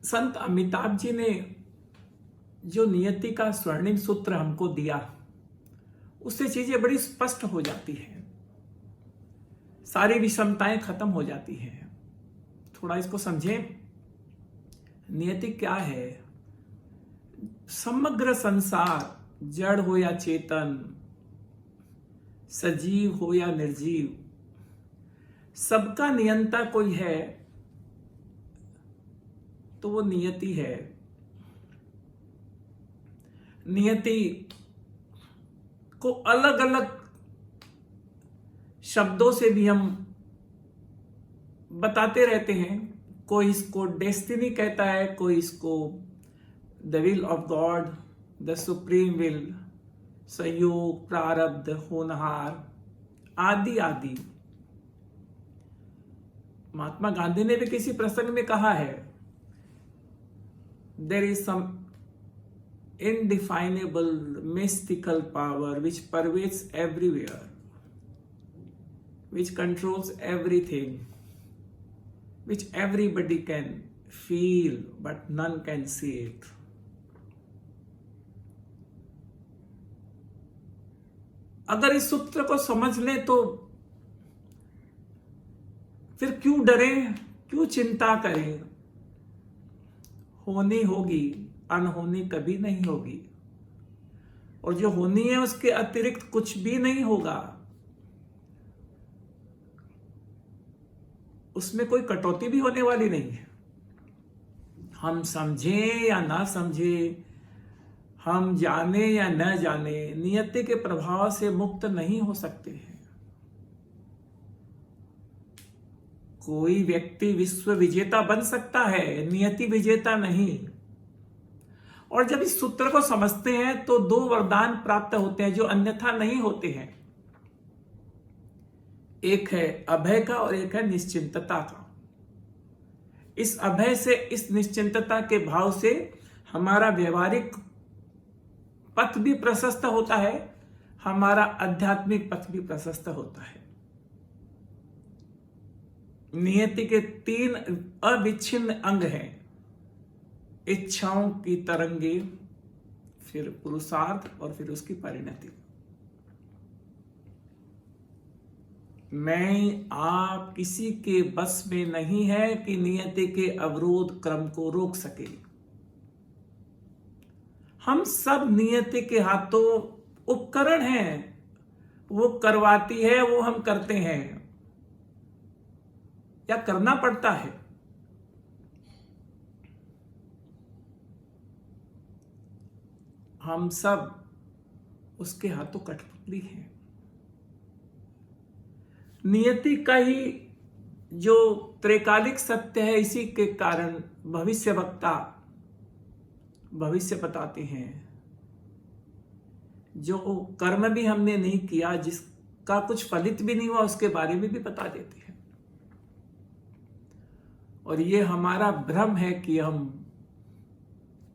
संत अमिताभ जी ने जो नियति का स्वर्णिम सूत्र हमको दिया, उससे चीजें बड़ी स्पष्ट हो जाती हैं, सारी विषमताएं खत्म हो जाती हैं। थोड़ा इसको समझें। नियति क्या है? समग्र संसार, जड़ हो या चेतन, सजीव हो या निर्जीव, सबका नियंता कोई है तो वो नियति है। नियति को अलग अलग शब्दों से भी हम बताते रहते हैं। कोई इसको डेस्टिनी कहता है, कोई इसको the will of God, the supreme will, संयोग, प्रारब्ध, होनहार, आदि आदि। महात्मा गांधी ने भी किसी प्रसंग में कहा है, there is some indefinable mystical power which pervades everywhere, which controls everything, which everybody can feel but none can see it. अगर इस सूत्र को समझ लें तो फिर क्यों डरें, क्यों चिंता करें? होनी होगी, अनहोनी कभी नहीं होगी, और जो होनी है उसके अतिरिक्त कुछ भी नहीं होगा। उसमें कोई कटौती भी होने वाली नहीं है। हम समझें या ना समझें, हम जाने या न जाने, नियति के प्रभाव से मुक्त नहीं हो सकते हैं। कोई व्यक्ति विश्व विजेता बन सकता है, नियति विजेता नहीं। और जब इस सूत्र को समझते हैं तो दो वरदान प्राप्त होते हैं जो अन्यथा नहीं होते हैं। एक है अभय का और एक है निश्चिंतता का। इस अभय से, इस निश्चिंतता के भाव से हमारा व्यवहारिक पथ भी प्रशस्त होता है, हमारा आध्यात्मिक पथ भी प्रशस्त होता है। नियति के 3 अविच्छिन्न अंग हैं, इच्छाओं की तरंगे, फिर पुरुषार्थ और फिर उसकी परिणति। मैं आप किसी के बस में नहीं है कि नियति के अवरोध क्रम को रोक सके। हम सब नियति के हाथों उपकरण हैं, वो करवाती है, वो हम करते हैं या करना पड़ता है। हम सब उसके हाथों कठपुतली हैं। नियति का ही जो त्रैकालिक सत्य है, इसी के कारण भविष्यवक्ता भविष्य बताते हैं। जो कर्म भी हमने नहीं किया, जिसका कुछ फलित भी नहीं हुआ, उसके बारे में भी बता देते हैं। और ये हमारा भ्रम है कि हम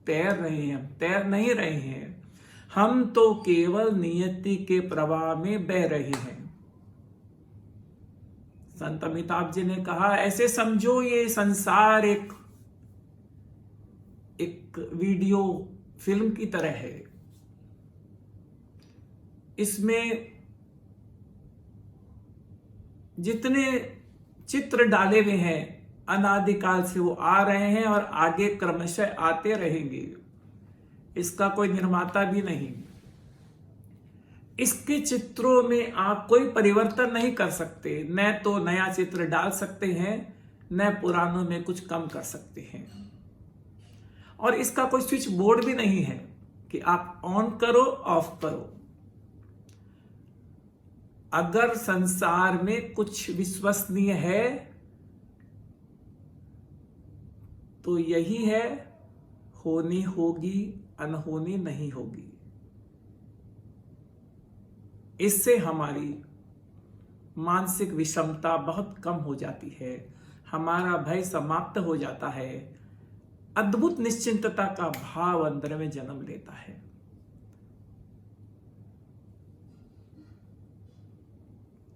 तैर रहे हैं। हम तैर नहीं रहे हैं, हम तो केवल नियति के प्रवाह में बह रहे हैं। संत अमिताभ जी ने कहा, ऐसे समझो ये संसार एक वीडियो फिल्म की तरह है। इसमें जितने चित्र डाले हुए हैं, अनादिकाल से वो आ रहे हैं और आगे क्रमशः आते रहेंगे। इसका कोई निर्माता भी नहीं। इसके चित्रों में आप कोई परिवर्तन नहीं कर सकते। न तो नया चित्र डाल सकते हैं, न पुरानों में कुछ कम कर सकते हैं। और इसका कोई स्विच बोर्ड भी नहीं है कि आप ऑन करो, ऑफ करो। अगर संसार में कुछ विश्वसनीय है तो यही है, होनी होगी, अनहोनी नहीं होगी। इससे हमारी मानसिक विषमता बहुत कम हो जाती है, हमारा भय समाप्त हो जाता है, अद्भुत निश्चिंतता का भाव अंदर में जन्म लेता है।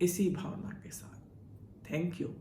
इसी भावना के साथ थैंक यू।